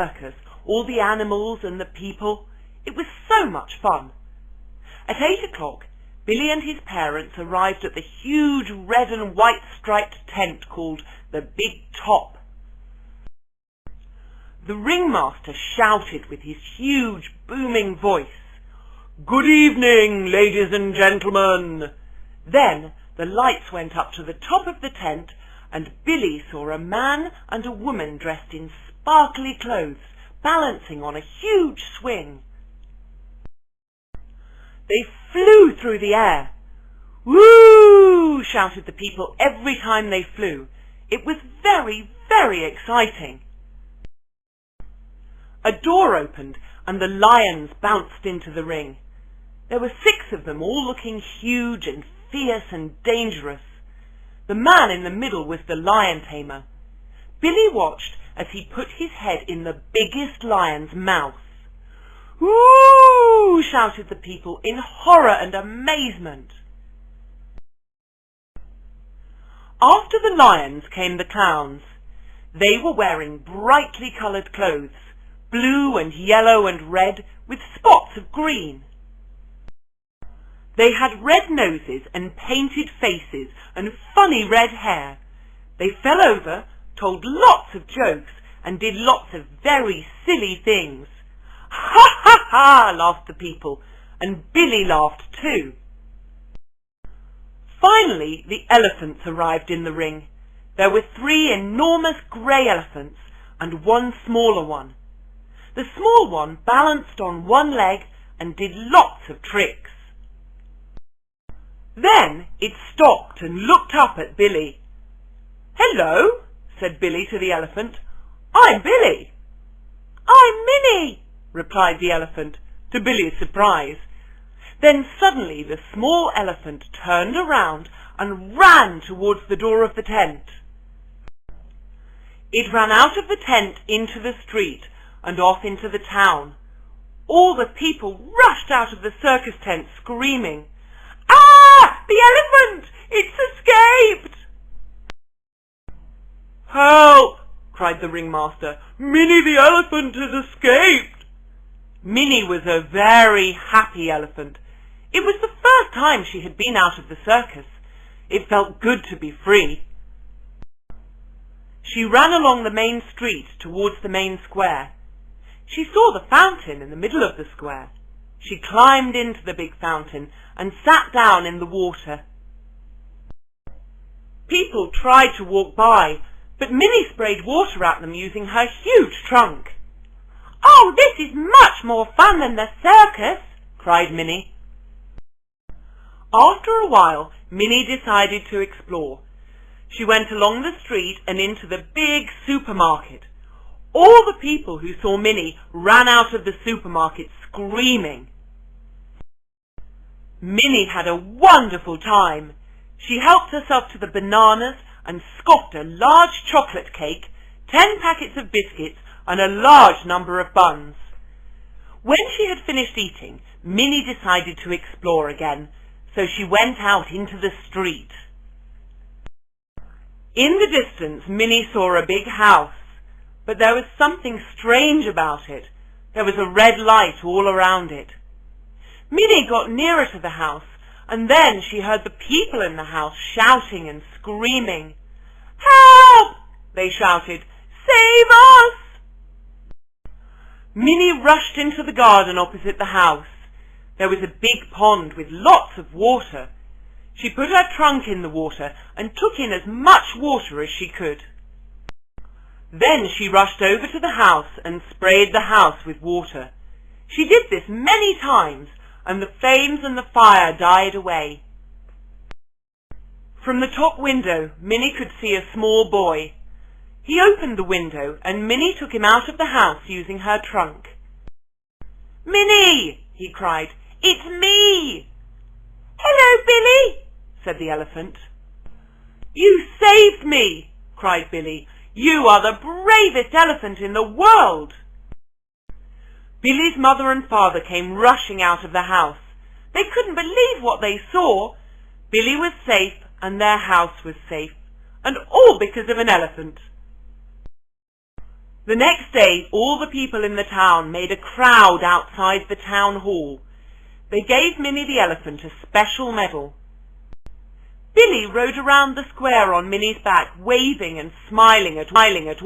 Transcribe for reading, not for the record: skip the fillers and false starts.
circus, all the animals and the people. It was so much fun. At 8 o'clock, Billy and his parents arrived at the huge red and white striped tent called the Big Top. The ringmaster shouted with his huge booming voice, "Good evening, ladies and gentlemen." Then the lights went up to the top of the tent, and Billy saw a man and a woman dressed in sparkly clothes balancing on a huge swing. They flew through the air. "Woo!" shouted the people every time they flew. It was very, very exciting. A door opened and the lions bounced into the ring. There were 6 of them, all looking huge and fierce and dangerous. The man in the middle was the lion tamer. Billy watched as he put his head in the biggest lion's mouth. "Woo!" shouted the people in horror and amazement. After the lions came the clowns. They were wearing brightly coloured clothes, blue and yellow and red, with spots of green. They had red noses and painted faces and funny red hair. They fell over, told lots of jokes, and did lots of very silly things. "Ha ha ha!" laughed the people, and Billy laughed too. Finally, the elephants arrived in the ring. There were 3 enormous grey elephants and 1 smaller one. The small one balanced on 1 leg and did lots of tricks. Then it stopped and looked up at Billy. "Hello," said Billy to the elephant. "I'm Billy." "I'm Minnie," replied the elephant, to Billy's surprise. Then suddenly the small elephant turned around and ran towards the door of the tent. It ran out of the tent into the street and off into the town. All the people rushed out of the circus tent screaming, "Ah! The elephant! It's escaped!" "Help!" cried the ringmaster. "Minnie the elephant has escaped!" Minnie was a very happy elephant. It was the first time she had been out of the circus. It felt good to be free. She ran along the main street towards the main square. She saw the fountain in the middle of the square. She climbed into the big fountain and sat down in the water. People tried to walk by, but Minnie sprayed water at them using her huge trunk. "Oh, this is much more fun than the circus!" cried Minnie. After a while, Minnie decided to explore. She went along the street and into the big supermarket. All the people who saw Minnie ran out of the supermarket screaming. Minnie had a wonderful time. She helped herself to the bananas and scoffed a large chocolate cake, 10 packets of biscuits, and a large number of buns. When she had finished eating, Minnie decided to explore again, so she went out into the street. In the distance, Minnie saw a big house, but there was something strange about it. There was a red light all around it. Minnie got nearer to the house, and then she heard the people in the house shouting and screaming. "Help!" they shouted. "Save us!" Minnie rushed into the garden opposite the house. There was a big pond with lots of water. She put her trunk in the water and took in as much water as she could. Then she rushed over to the house and sprayed the house with water. She did this many times, and the flames and the fire died away. From the top window, Minnie could see a small boy. He opened the window, and Minnie took him out of the house using her trunk. "Minnie!" he cried. "It's me!" "Hello, Billy!" said the elephant. "You saved me!" cried Billy. "You are the bravest elephant in the world!" Billy's mother and father came rushing out of the house. They couldn't believe what they saw. Billy was safe, and their house was safe, and all because of an elephant. The next day, all the people in the town made a crowd outside the town hall. They gave Minnie the elephant a special medal. Billy rode around the square on Minnie's back, waving and smiling at